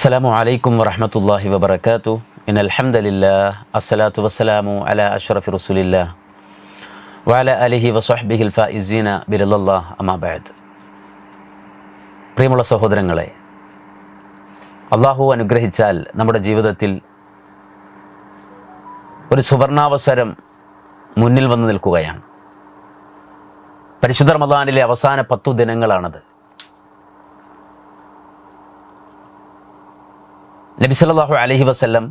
السلام عليكم ورحمة الله وبركاته إن الحمد لله الصلاة والسلام على أشرف رسول الله وعلى آله وصحبه الفائزين برضا الله أما بعد. പ്രിയമുള്ള സഹോദരങ്ങളെ, അള്ളാഹു അനുഗ്രഹിച്ചാൽ നമ്മുടെ ജീവിതത്തിൽ ഒരു സുവർണാവസരം മുന്നിൽ വന്നു നിൽക്കുകയാണ്. പരിശുദ്ധ റമദാനിലെ അവസാന 10 ദിനങ്ങളാണത്. നബി സല്ലല്ലാഹു അലൈഹി വസല്ലം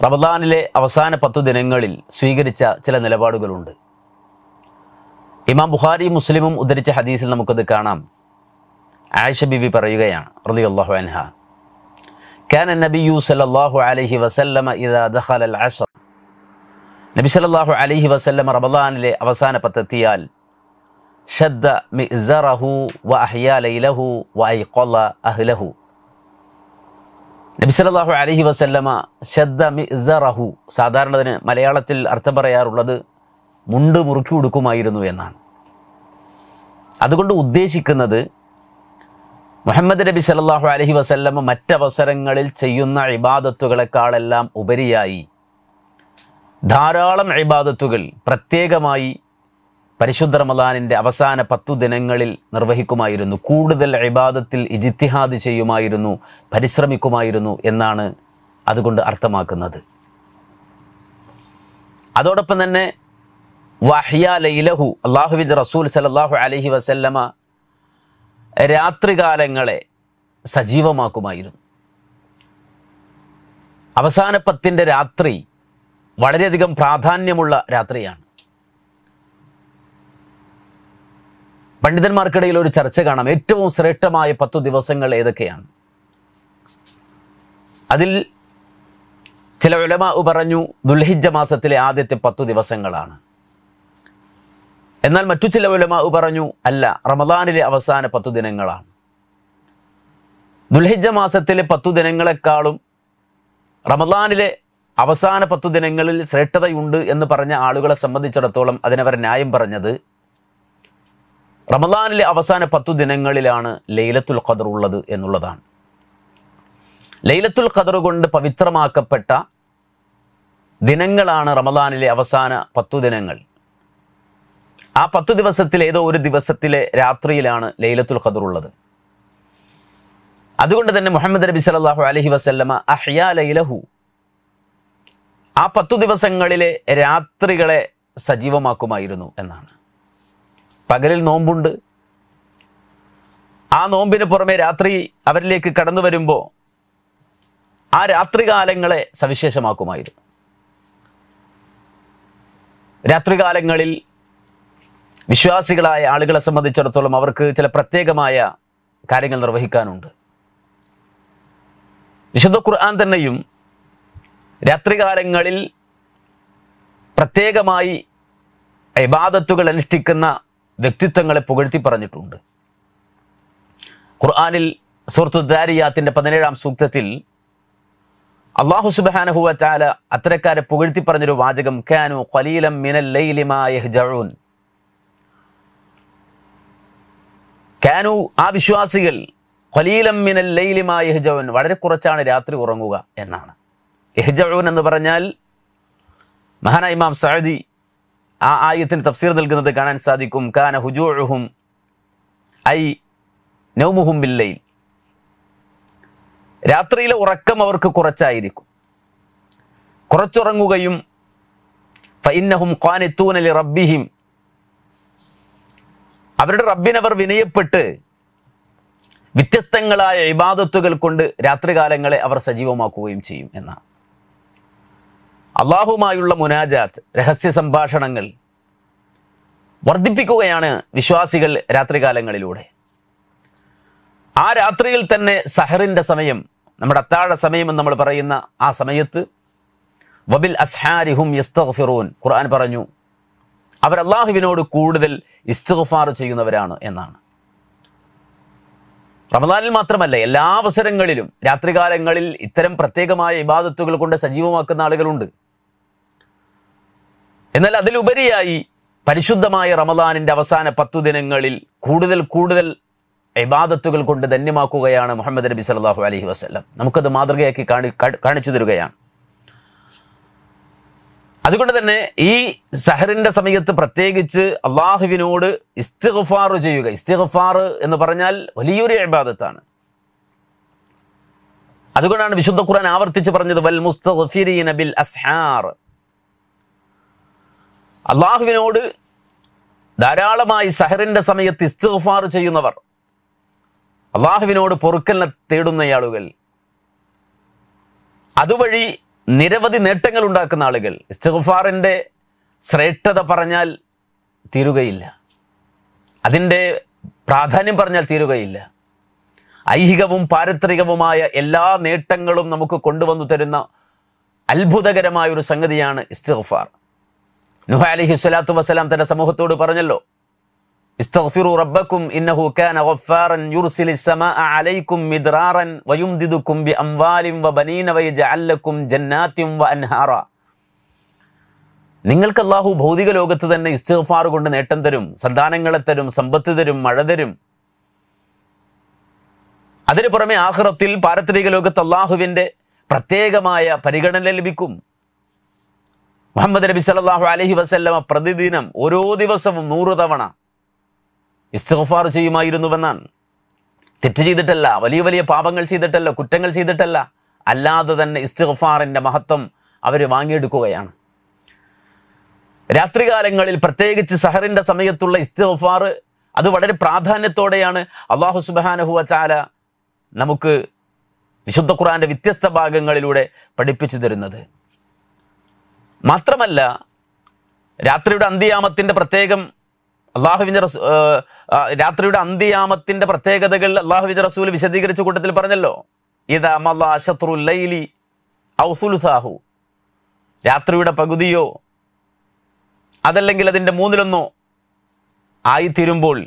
റമദാനിലെ അവസാന 10 ദിനങ്ങളിൽ സ്വീകരിച്ച ചില നിലപാടുകളുണ്ട്. ഇമാം ബുഖാരി മുസ്ലിമും ഉദ്ധരിച്ച ഹദീസിൽ നമുക്കത് കാണാം. ആയിഷ ബിബി പറയുകയാണ് റളിയല്ലാഹു അൻഹ, കാന നബിയ്യു സല്ലല്ലാഹു അലൈഹി വസല്ലം ഇദാ ദഖല അൽ-അശ്ർ, നബി സല്ലല്ലാഹു അലൈഹി വസല്ലം റമദാനിലെ അവസാന 10 എത്തിയാൽ ഷദ്ദ മിഅ്സറഹു വഅഹ്യാ ലൈലഹു വഅയ്ഖള അഹ്ലഹു. നബി സല്ലല്ലാഹു അലൈഹി വസല്ലമ ഷദ്ദ മിഅ്സറഹു, സാധാരണ മലയാളത്തിൽ അർത്ഥം പറയാറുള്ളത് മുണ്ട് മുറുക്കി ഉടുക്കുമായിരുന്നു എന്നാണ്. അതുകൊണ്ട് ഉദ്ദേശിക്കുന്നത് മുഹമ്മദ് നബി സല്ലല്ലാഹു അലൈഹി വസല്ലമ മറ്റവസരങ്ങളിൽ ചെയ്യുന്ന ഇബാദത്തുകളെക്കാളെല്ലാം ഉപരിയായി ധാരാളം ഇബാദത്തുകൾ പ്രത്യേകമായി പരിശുദ്ധ റമദാനിൻ്റെ അവസാന 10 ദിനങ്ങളിൽ നിർവഹിക്കുമായിരുന്നു. കൂടുതൽ ഇബാദത്തിൽ ഇജ്തിഹാദ് ചെയ്യുമായിരുന്നു, പരിശ്രമിക്കുമായിരുന്നു എന്നാണ് അതുകൊണ്ട് അർത്ഥമാക്കുന്നത്. അതോടൊപ്പം തന്നെ വഹ്യാ ലൈലഹു, അല്ലാഹുവിൻ്റെ റസൂൽ സല്ലല്ലാഹു അലൈഹി വസല്ലമ രാത്രികാലങ്ങളെ സജീവമാക്കുമായിരുന്നു. അവസാന 10ൻ്റെ രാത്രി വളരെയധികം പ്രാധാന്യമുള്ള രാത്രിയാണ്. പണ്ഡിതന്മാർക്കിടയിൽ ഒരു ചർച്ച കാണാം, ഏറ്റവും ശ്രേഷ്ഠമായ 10 ദിവസങ്ങൾ ഏതൊക്കെയാണ്. അതിൽ ചില ഉലമാ പറഞ്ഞു ദുൽഹിജ്ജ മാസത്തിലെ ആദ്യത്തെ 10 ദിവസങ്ങളാണ്. എന്നാൽ മറ്റു ചില ഉലമാ പറഞ്ഞു അല്ല, റമദാനിലെ അവസാന 10 ദിനങ്ങളാണ്. ദുൽഹിജ്ജ മാസത്തിലെ 10 ദിനങ്ങളെക്കാളും റമദാനിലെ അവസാന 10 ദിനങ്ങളിൽ ശ്രേഷ്ഠതയുണ്ട് എന്ന് പറഞ്ഞ ആളുകളെ സംബന്ധിച്ചിടത്തോളം അതിനവർ ന്യായം പറഞ്ഞത് റമദാനിലെ അവസാന 10 ദിനങ്ങളിലാണ് ലൈലത്തുൽ ഖദർ ഉള്ളത് എന്നുള്ളതാണ്. ലൈലത്തുൽ ഖദർ കൊണ്ട് പവിത്രമാക്കപ്പെട്ട ദിനങ്ങളാണ് റമദാനിലെ അവസാന 10 ദിനങ്ങൾ. ആ 10 ദിവസത്തിൽ ഏതോ ഒരു ദിവസത്തിലെ രാത്രിയിലാണ് ലൈലത്തുൽ ഖദർ ഉള്ളത്. അതുകൊണ്ട് തന്നെ മുഹമ്മദ് നബി സല്ലല്ലാഹു അലൈഹി വസല്ലമ അഹ്യാ ലൈലഹു, ആ 10 ദിവസങ്ങളിലെ രാത്രികളെ സജീവമാക്കുമായിരുന്നു എന്നാണ്. പകലിൽ നോമ്പുണ്ട്, ആ നോമ്പിന് പുറമെ രാത്രി അവരിലേക്ക് കടന്നു വരുമ്പോൾ ആ രാത്രികാലങ്ങളെ സവിശേഷമാക്കുമായിരുന്നു. രാത്രികാലങ്ങളിൽ വിശ്വാസികളായ ആളുകളെ സംബന്ധിച്ചിടത്തോളം അവർക്ക് ചില പ്രത്യേകമായ കാര്യങ്ങൾ നിർവഹിക്കാനുണ്ട്. വിശുദ്ധ ഖുർആൻ തന്നെയും രാത്രികാലങ്ങളിൽ പ്രത്യേകമായി ഇബാദത്തുകൾ അനുഷ്ഠിക്കുന്ന വ്യക്തിത്വങ്ങളെ പുകഴ്ത്തി പറഞ്ഞിട്ടുണ്ട്. ഖുർആനിൽ സൂറത്തു ദാരിയാത്തിന്റെ 17-ാം സൂക്തത്തിൽ അല്ലാഹു സുബ്ഹാനഹു വ തആല അത്തരക്കാരെ പുകഴ്ത്തി പറഞ്ഞൊരു വാചകം, കാനു ഖലീലൻ മിനൽ ലൈലി മാ യഹ്ജഊൻ. കാനു, ആ വിശ്വാസികൾ, ഖലീലൻ മിനൽ ലൈലി മാ യഹ്ജഊൻ, വളരെ കുറച്ചാണ് രാത്രി ഉറങ്ങുക എന്നാണ്. യഹ്ജഊൻ എന്ന് പറഞ്ഞാൽ മഹാനായ ഇമാം സഅദി ആ ആയത്തിന് തഫ്സീർ നൽകുന്നത് കാണാൻ സാധിക്കും. കാന ഹുജൂഉഹും ഐ നൗമുഹും ബില്ലൈൽ, രാത്രിയിലെ ഉറക്കം അവർക്ക് കുറച്ചായിരിക്കും, കുറച്ചുറങ്ങുകയും ഫഇന്നഹും ഖാനിതൂന ലിറബ്ബിഹിം, അവരുടെ റബ്ബിനവർ വിനയപ്പെട്ട് വ്യത്യസ്തങ്ങളായ ഇബാദത്തുകൾ കൊണ്ട് രാത്രികാലങ്ങളെ അവർ സജീവമാക്കുകയും ചെയ്യും എന്നാണ്. അള്ളാഹുമായുള്ള മുനാജാത്ത്, രഹസ്യ സംഭാഷണങ്ങൾ വർദ്ധിപ്പിക്കുകയാണ് വിശ്വാസികൾ രാത്രികാലങ്ങളിലൂടെ. ആ രാത്രിയിൽ തന്നെ സഹറിന്റെ സമയം, നമ്മുടെ അത്താഴ സമയം എന്ന് നമ്മൾ പറയുന്ന ആ സമയത്ത് വബിൽ അസ്ഹാരിഹും യസ്തഗ്ഫിറൂൻ, ഖുർആൻ പറഞ്ഞു അവർ അള്ളാഹുവിനോട് കൂടുതൽ ഇസ്തിഗ്ഫാർ ചെയ്യുന്നവരാണ് എന്നാണ്. റമദാനിൽ മാത്രമല്ല, എല്ലാ അവസരങ്ങളിലും രാത്രികാലങ്ങളിൽ ഇത്തരം പ്രത്യേകമായ ഇബാദത്തുകൾ കൊണ്ട് സജീവമാക്കുന്ന ആളുകളുണ്ട്. എന്നാൽ അതിലുപരിയായി പരിശുദ്ധമായ റമദാനിൻ്റെ അവസാന 10 ദിനങ്ങളിൽ കൂടുതൽ ഇബാദത്തുകൾ കൊണ്ട് ധന്യമാക്കുകയാണ് മുഹമ്മദ് നബി സല്ലല്ലാഹു അലൈഹി വസല്ലം. നമുക്കത് മാതൃകയാക്കി കാണിച്ചു തരികയാണ്. അതുകൊണ്ട് തന്നെ ഈ സഹറിന്റെ സമയത്ത് പ്രത്യേകിച്ച് അള്ളാഹുവിനോട് ഇസ്തിഗ്ഫാർ ചെയ്യുക. ഇസ്തിഗ്ഫാർ എന്ന് പറഞ്ഞാൽ വലിയൊരു ഇബാദത്താണ്. അതുകൊണ്ടാണ് വിശുദ്ധ ഖുർആൻ ആവർത്തിച്ച് പറഞ്ഞത് വൽ മുസ്തഗ്ഫിരീന ബിൽ അസ്ഹാർ. അള്ളാഹുവിനോട് ധാരാളമായി സഹറിന്റെ സമയത്ത് ഇസ്തിഗ്ഫാർ ചെയ്യുന്നവർ, അള്ളാഹുവിനോട് പൊറുക്കലിനെ തേടുന്ന ആളുകൾ, അതുവഴി നിരവധി നേട്ടങ്ങൾ ഉണ്ടാക്കുന്ന ആളുകൾ. ഇസ്തിഗ്ഫാറിന്റെ ശ്രേഷ്ഠത പറഞ്ഞാൽ തീരുകയില്ല, അതിൻ്റെ പ്രാധാന്യം പറഞ്ഞാൽ തീരുകയില്ല. ഐഹികവും പാരിത്രികവുമായ എല്ലാ നേട്ടങ്ങളും നമുക്ക് കൊണ്ടുവന്നു തരുന്ന അത്ഭുതകരമായ ഒരു സംഗതിയാണ് ഇസ്തിഗ്ഫാർ. നൂഹ് അലൈഹി സ്വലാത്തു വസ്സലാം തന്റെ സമൂഹത്തോട് പറഞ്ഞല്ലോ, ഇസ്തഗ്ഫിറു റബ്ബക്കും ഇന്നഹു കാന ഗഫാറൻ യുർസിലിസ് സമാഅ അലൈക്കും മിദ്റാറൻ വയുംദിദുക്കും ബിഅംവാലിൻ വബനീന വയജഅൽ ലക്കും ജന്നാത്തിൻ വഅൻഹാറ. നിങ്ങൾക്ക് അല്ലാഹു ഭൗതിക ലോകത്ത് തന്നെ ഇസ്തിഗ്ഫാർ കൊണ്ട് നേട്ടം തരും, സന്താനങ്ങളെ തരും, സമ്പത്ത് തരും, മഴ തരും. അതിനു പുറമെ ആഖിറത്തിൽ പാരത്രിക ലോകത്ത് അള്ളാഹുവിന്റെ പ്രത്യേകമായ പരിഗണന ലഭിക്കും. മുഹമ്മദ് നബി സല്ലല്ലാഹു അലൈഹി വസല്ലമ പ്രതിദിനം ഓരോ ദിവസവും 100 തവണ ഇസ്തിഗ്ഫാർ ചെയ്യുമായിരുന്നുവെന്നാണ്. തെറ്റ് ചെയ്തിട്ടല്ല, വലിയ വലിയ പാപങ്ങൾ ചെയ്തിട്ടല്ല, കുറ്റങ്ങൾ ചെയ്തിട്ടല്ല, അല്ലാതെ തന്നെ ഇസ്തിഗ്ഫാറിന്റെ മഹത്വം അവർ വാങ്ങിയെടുക്കുകയാണ്. രാത്രികാലങ്ങളിൽ പ്രത്യേകിച്ച് സഹറിന്റെ സമയത്തുള്ള ഇസ്തിഗ്ഫാർ അത് വളരെ പ്രാധാന്യത്തോടെയാണ് അല്ലാഹു സുബ്ഹാനഹു വ തആല നമുക്ക് വിശുദ്ധ ഖുർആന്റെ വ്യത്യസ്ത ഭാഗങ്ങളിലൂടെ പഠിപ്പിച്ചു തരുന്നത്. മാത്രമല്ല, രാത്രിയുടെ അന്ത്യയാമത്തിന്റെ രാത്രിയുടെ അന്ത്യയാമത്തിന്റെ പ്രത്യേകതകൾ അല്ലാഹുവിന്റെ റസൂൽ വിശദീകരിച്ച കൂട്ടത്തിൽ പറഞ്ഞല്ലോ, ഇദാ മളാ ശത്റുൽ ലൈലി ഔ സുലുസാഹു, രാത്രിയുടെ പകുതിയോ അതല്ലെങ്കിൽ അതിന്റെ 1/3 ആയിത്തീരുമ്പോൾ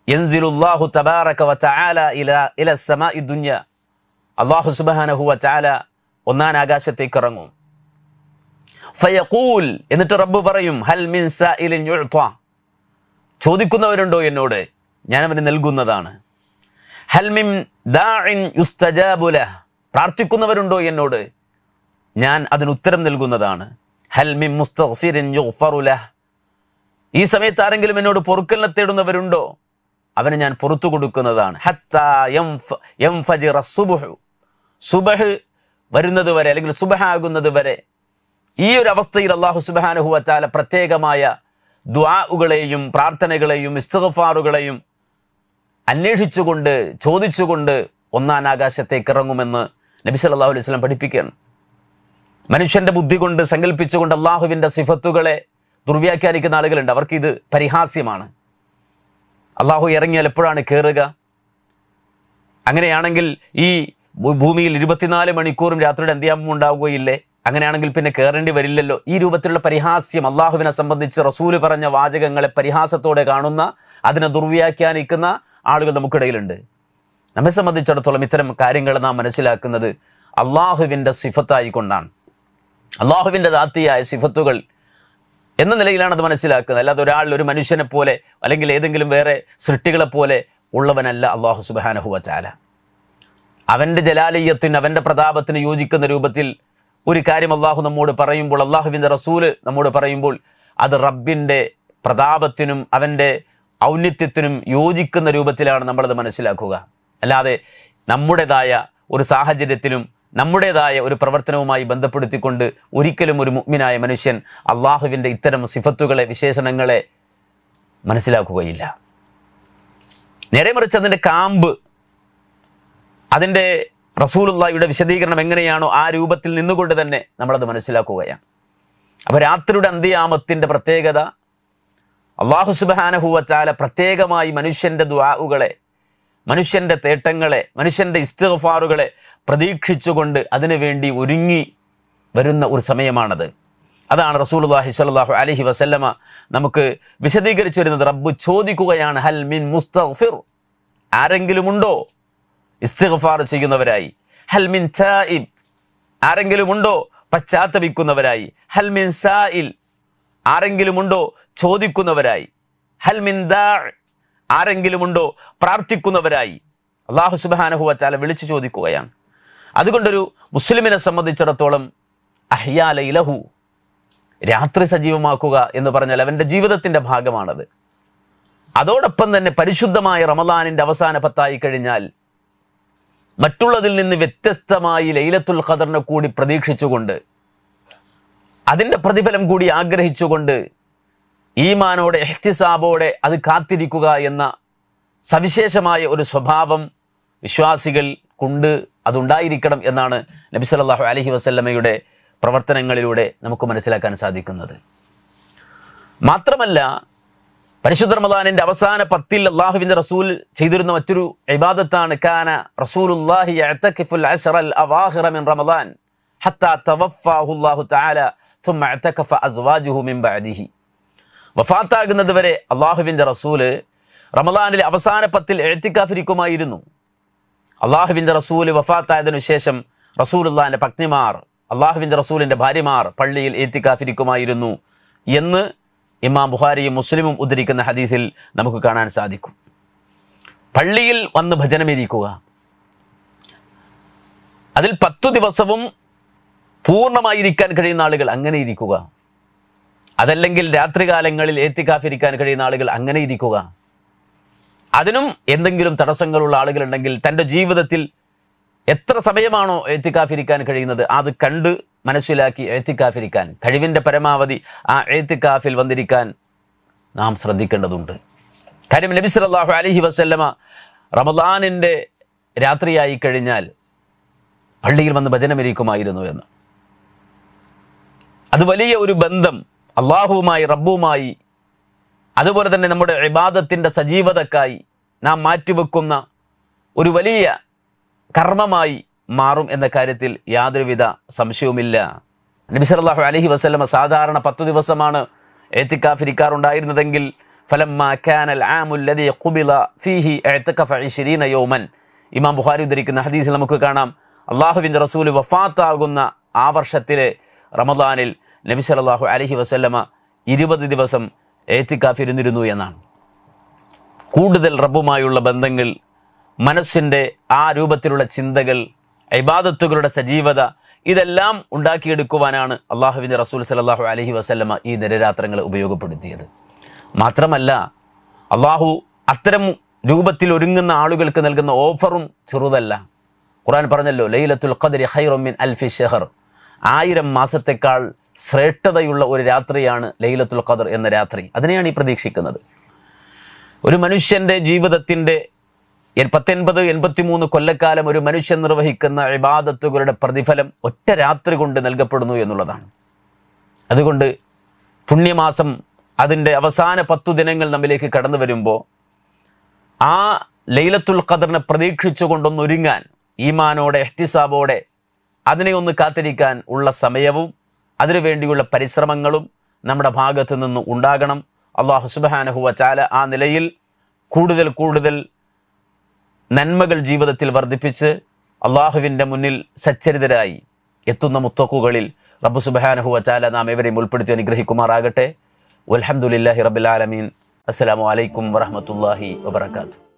യൻസിലുല്ലാഹു തബാറക വ തആല ഇല സമാഇ ദുനിയ, അല്ലാഹു സുബ്ഹാനഹു വ തആല 1ാം ആകാശത്തേക്ക് ഇറങ്ങും. ഫയഖൂൽ, എന്നിട്ട് റബ്ബ് പറയും, ഹൽ മിൻ സായിലിൻ യുഅ്ത, ചോദിക്കുന്നവരുണ്ടോ എന്നോട്, ഞാൻ അവന് നൽകുന്നതാണ്. ഹൽ മിൻ ദാഇൻ യുസ്തജാബു ലഹ്, പ്രാർത്ഥിക്കുന്നവരുണ്ടോ എന്നോട്, ഞാൻ അതിന് ഉത്തരം നൽകുന്നതാണ്. ഹൽ മിൻ മുസ്തഗ്ഫിരിൻ യുഗ്ഫറു ലഹ്, ഈ സമയത്ത് ആരെങ്കിലും എന്നോട് പൊറുക്കലിനെ തേടുന്നവരുണ്ടോ, അവന് ഞാൻ പുറത്തു കൊടുക്കുന്നതാണ്. ഹത്താ യൻഫജിറ സുബ്ഹു, സുബ്ഹ് വരുന്നത് വരെ അല്ലെങ്കിൽ സുബ്ഹ് ആകുന്നത് വരെ ഈ ഒരു അവസ്ഥയിൽ അല്ലാഹു സുബ്ഹാനഹു വ തആല പ്രത്യേകമായ ദുആകളെയും പ്രാർത്ഥനകളെയും ഇസ്തിഗ്ഫാറുകളെയും അന്വേഷിച്ചുകൊണ്ട് ചോദിച്ചുകൊണ്ട് 1ാം ആകാശത്തേക്ക് ഇറങ്ങുമെന്ന് നബി സല്ലല്ലാഹു അലൈഹി വസല്ലം പഠിപ്പിക്കുകയാണ്. മനുഷ്യന്റെ ബുദ്ധി കൊണ്ട് സങ്കല്പിച്ചുകൊണ്ട് അള്ളാഹുവിന്റെ സിഫത്തുകളെ ദുർവ്യാഖ്യാനിക്കുന്ന ആളുകളുണ്ട്. അവർക്ക് ഇത് പരിഹാസ്യമാണ്. അള്ളാഹു ഇറങ്ങിയാൽ എപ്പോഴാണ് കയറുക? അങ്ങനെയാണെങ്കിൽ ഈ ഭൂമിയിൽ 24 മണിക്കൂറും രാത്രിയുടെ അന്ത്യാമം ഉണ്ടാവുകയില്ലേ? അങ്ങനെയാണെങ്കിൽ പിന്നെ കയറേണ്ടി വരില്ലല്ലോ. ഈ രൂപത്തിലുള്ള പരിഹാസ്യം, അള്ളാഹുവിനെ സംബന്ധിച്ച് റസൂല് പറഞ്ഞ വാചകങ്ങളെ പരിഹാസത്തോടെ കാണുന്ന, അതിനെ ദുർവ്യാഖ്യാനിക്കുന്ന ആളുകൾ നമുക്കിടയിലുണ്ട്. നമ്മെ സംബന്ധിച്ചിടത്തോളം ഇത്തരം കാര്യങ്ങൾ നാം മനസ്സിലാക്കുന്നത് അള്ളാഹുവിന്റെ സിഫത്തായിക്കൊണ്ടാണ്. അള്ളാഹുവിന്റെ ദാത്തിയായ സിഫത്തുകൾ എന്ന നിലയിലാണ് അത് മനസ്സിലാക്കുന്നത്. അല്ലാതെ ഒരു മനുഷ്യനെ പോലെ അല്ലെങ്കിൽ ഏതെങ്കിലും വേറെ സൃഷ്ടികളെ പോലെ ഉള്ളവനല്ല അല്ലാഹു സുബ്ഹാനഹു വ തആല. അവന്റെ ജലാലിയത്തിന്, അവന്റെ പ്രതാപത്തിന് യോജിക്കുന്ന രൂപത്തിൽ ഒരു കാര്യം അള്ളാഹു നമ്മോട് പറയുമ്പോൾ, അള്ളാഹുവിന്റെ റസൂല് നമ്മോട് പറയുമ്പോൾ, അത് റബ്ബിന്റെ പ്രതാപത്തിനും അവന്റെ ഔന്നിത്യത്തിനും യോജിക്കുന്ന രൂപത്തിലാണ് നമ്മളത് മനസ്സിലാക്കുക. അല്ലാതെ നമ്മുടേതായ ഒരു സാഹചര്യത്തിലും നമ്മുടേതായ ഒരു പ്രവർത്തനവുമായി ബന്ധപ്പെടുത്തിക്കൊണ്ട് ഒരിക്കലും ഒരു മുഅ്മിനായ മനുഷ്യൻ അള്ളാഹുവിന്റെ ഇത്തരം സിഫത്തുകളെ, വിശേഷണങ്ങളെ മനസ്സിലാക്കുകയില്ല. നേരെ മറിച്ച് അതിന്റെ കാമ്പ്, അതിന്റെ റസൂലുള്ളാഹിയുടെ വിശദീകരണം എങ്ങനെയാണോ ആ രൂപത്തിൽ നിന്നുകൊണ്ട് തന്നെ നമ്മളത് മനസ്സിലാക്കുകയാണ്. അപ്പോൾ രാത്രിയുടെ അന്ത്യയാമത്തിന്റെ പ്രത്യേകത, അല്ലാഹു സുബ്ഹാനഹു വ തആല പ്രത്യേകമായി മനുഷ്യന്റെ ദുആകളെ, മനുഷ്യന്റെ തേട്ടങ്ങളെ, മനുഷ്യന്റെ ഇസ്തിഗ്ഫാറുകളെ പ്രതീക്ഷിച്ചുകൊണ്ട് അതിനുവേണ്ടി ഒരുങ്ങി വരുന്ന ഒരു സമയമാണത്. അതാണ് റസൂലുള്ളാഹി സ്വല്ലല്ലാഹു അലൈഹി വസല്ലമ നമുക്ക് വിശദീകരിച്ചു വരുന്നത്. റബ്ബ് ചോദിക്കുകയാണ്, ഹൽ മിൻ മുസ്തഗ്ഫിർ, ആരെങ്കിലും ഉണ്ടോ ഇസ്തിഗ്ഫാർ ചെയ്യുന്നവരായി? ഹൽ മിൻ തായിബ്, ആരെങ്കിലും ഉണ്ടോ പശ്ചാത്തപിക്കുന്നവരായി? ഹൽ മിൻ സായിൽ, ആരെങ്കിലും ഉണ്ടോ ചോദിക്കുന്നവരായി? ഹൽ മിൻ ദാ, ആരെങ്കിലുമുണ്ടോ പ്രാർത്ഥിക്കുന്നവരായി? അല്ലാഹു സുബ്ഹാനഹു വ തആല വിളിച്ചു ചോദിക്കുകയാണ്. അതുകൊണ്ടൊരു മുസ്ലിമിനെ സംബന്ധിച്ചിടത്തോളം അഹ്യാ ലൈലഹു, രാത്രി സജീവമാക്കുക എന്ന് പറഞ്ഞാൽ അവൻ്റെ ജീവിതത്തിൻ്റെ ഭാഗമാണത്. അതോടൊപ്പം തന്നെ പരിശുദ്ധമായ റമദാനിൻ്റെ അവസാന പത്തായി കഴിഞ്ഞാൽ മറ്റുള്ളതിൽ നിന്ന് വ്യത്യസ്തമായി ലൈലത്തുൽ ഖദറിനെ കൂടി പ്രതീക്ഷിച്ചുകൊണ്ട് അതിൻ്റെ പ്രതിഫലം കൂടി ആഗ്രഹിച്ചുകൊണ്ട് ഈമാനോടെ ഇഹ്തിസാബോടെ അത് കാത്തിരിക്കുക എന്ന സവിശേഷമായ ഒരു സ്വഭാവം വിശ്വാസികൾ കൊണ്ട് അതുണ്ടായിരിക്കണം എന്നാണ് നബി സല്ലല്ലാഹു അലൈഹി വസല്ലമയുടെ പ്രവർത്തനങ്ങളിലൂടെ നമുക്ക് മനസ്സിലാക്കാൻ സാധിക്കുന്നത്. മാത്രമല്ല, പരിശുദ്ധ റമദാനിന്റെ അവസാന പത്തിൽ അല്ലാഹുവിന്റെ റസൂൽ ചെയ്തിരുന്ന മറ്റൊരു ഇബാദത്താണ് കാന റസൂലുള്ളാഹി യഅ്തകിഫുൽ അശ്റൽ അവാഖിറ മിൻ റമദാൻ ഹത്താ തവഫാഹു അല്ലാഹു തആല ثم اعتكف ازواجه من بعده. വഫാത്താകുന്നത് വരെ അല്ലാഹുവിന്റെ റസൂൽ റമദാനിലെ അവസാന പത്തിൽ ഇഅ്തികാഫിരിക്കുമായിരുന്നു. അല്ലാഹുവിന്റെ റസൂൽ വഫാത്തായതിനു ശേഷം റസൂലുള്ളാഹിന്റെ പത്നിമാർ, അല്ലാഹുവിന്റെ റസൂലിന്റെ ഭാര്യമാർ പള്ളിയിൽ ഇഅ്തികാഫിരിക്കുമായിരുന്നു എന്ന് ഇമാം ബുഖാരിയും മുസ്ലിമും ഉദ്ധരിക്കുന്ന ഹദീസിൽ നമുക്ക് കാണാൻ സാധിക്കും. പള്ളിയിൽ വന്ന് ഭജനമിരിക്കുക, അതിൽ 10 ദിവസവും പൂർണ്ണമായിരിക്കാൻ കഴിയുന്ന ആളുകൾ അങ്ങനെ ഇരിക്കുക, അതല്ലെങ്കിൽ രാത്രികാലങ്ങളിൽ ഇഅ്തികാഫിരിക്കാൻ കഴിയുന്ന ആളുകൾ അങ്ങനെ ഇരിക്കുക. അതിനും എന്തെങ്കിലും തടസ്സങ്ങളുള്ള ആളുകളുണ്ടെങ്കിൽ തൻ്റെ ജീവിതത്തിൽ എത്ര സമയമാണോ ഇഅ്തികാഫിരിക്കാൻ കഴിയുന്നത് അത് കണ്ട് മനസ്സിലാക്കി ഇഅ്തികാഫിരിക്കാൻ, കഴിവിൻ്റെ പരമാവധി ആ ഇഅ്തികാഫിൽ വന്നിരിക്കാൻ നാം ശ്രദ്ധിക്കേണ്ടതുണ്ട്. കാര്യം നബി സല്ലല്ലാഹു അലൈഹി വസല്ലമ റമദാനിൻ്റെ രാത്രിയായി കഴിഞ്ഞാൽ പള്ളിയിൽ വന്ന് ഭജനമിരിക്കുമായിരുന്നു എന്ന്. അത് വലിയ ഒരു ബന്ധം അള്ളാഹുവുമായി, റബ്ബുമായി, അതുപോലെ തന്നെ നമ്മുടെ ഇബാദത്തിൻ്റെ സജീവതക്കായി നാം മാറ്റിവെക്കുന്ന ഒരു വലിയ കർമ്മമായി മാറും എന്ന കാര്യത്തിൽ യാതൊരുവിധ സംശയവുമില്ല. നബി സല്ലല്ലാഹു അലൈഹി വസല്ലമ സാധാരണ 10 ദിവസമാണ് ഇഅ്തികാഫിരിക്കാറുണ്ടായിരുന്നതെങ്കിൽ ഫലമ്മാ കാനൽ ആമുൽ ലദീ ഖുബില ഫീഹി ഇഅ്തകഫ 20 യൗമൻ. ഇമാം ബുഖാരി ഉദ്ധരിക്കുന്ന ഹദീസിൽ നമുക്ക് കാണാം, അല്ലാഹുവിൻ്റെ റസൂൽ വഫാത്താകുന്ന ആ വർഷത്തിലെ റമദാനിൽ നബി സല്ലല്ലാഹു അലൈഹി വസല്ലമ 20 ദിവസം ഇഅ്തികാഫിരുന്നിരുന്നു എന്നാണ്. കൂടുതൽ റബ്ബുമായുള്ള ബന്ധങ്ങൾ, മനസ്സിൻ്റെ ആ രൂപത്തിലുള്ള ചിന്തകൾ, ഇബാദത്തുകളുടെ സജീവത, ഇതെല്ലാം ഉണ്ടാക്കിയെടുക്കുവാനാണ് അല്ലാഹുവിൻ്റെ റസൂൽ സല്ലല്ലാഹു അലൈഹി വസല്ലമ ഈ നിരരാത്രങ്ങൾ ഉപയോഗപ്പെടുത്തിയത്. മാത്രമല്ല, അല്ലാഹു അത്തരം രൂപത്തിൽ ഒരുങ്ങുന്ന ആളുകൾക്ക് നൽകുന്ന ഓഫറും ചെറുതല്ല. ഖുർആൻ പറഞ്ഞല്ലോ, ലൈലത്തുൽ ഖദ്രി ഖൈറും മിൻ അൽഫി ശഹർ, 1000 മാസത്തെക്കാൾ ശ്രേഷ്ഠതയുള്ള ഒരു രാത്രിയാണ് ലൈലത്തുൽ ഖദർ എന്ന രാത്രി. അതിനെയാണ് ഈ പ്രതീക്ഷിക്കുന്നത്. ഒരു മനുഷ്യൻ്റെ ജീവിതത്തിൻ്റെ 83 കൊല്ലക്കാലം ഒരു മനുഷ്യൻ നിർവഹിക്കുന്ന ഇബാദത്തുകളുടെ പ്രതിഫലം ഒറ്റ രാത്രി കൊണ്ട് നൽകപ്പെടുന്നു എന്നുള്ളതാണ്. അതുകൊണ്ട് പുണ്യമാസം അതിൻ്റെ അവസാന 10 ദിനങ്ങൾ നമ്മിലേക്ക് കടന്നു വരുമ്പോൾ ആ ലൈലത്തുൽ ഖദറിനെ പ്രതീക്ഷിച്ചുകൊണ്ടൊന്നൊരുങ്ങാൻ, ഈമാനോടെ ഇഹ്തിസാബോടെ അതിനെ ഒന്ന് കാത്തിരിക്കാൻ ഉള്ള സമയവും അതിനുവേണ്ടിയുള്ള പരിശ്രമങ്ങളും നമ്മുടെ ഭാഗത്തു നിന്ന് ഉണ്ടാകണം. അല്ലാഹു സുബ്ഹാനഹു വ തആല ആ നിലയിൽ കൂടുതൽ നന്മകൾ ജീവിതത്തിൽ വർദ്ധിപ്പിച്ച് അള്ളാഹുവിൻ്റെ മുന്നിൽ സച്ചരിതരായി എത്തുന്ന മുത്തഖുകളിൽ റബ്ബ് സുബ്ഹാനഹു വ തആല നാം ഏവരെയും ഉൾപ്പെടുത്തി അനുഗ്രഹിക്കുമാറാകട്ടെ. വൽഹംദുലില്ലാഹി റബ്ബിൽ ആലമീൻ. അസ്സലാമു അലൈക്കും വറഹ്മത്തുള്ളാഹി വബറകാതുഹു.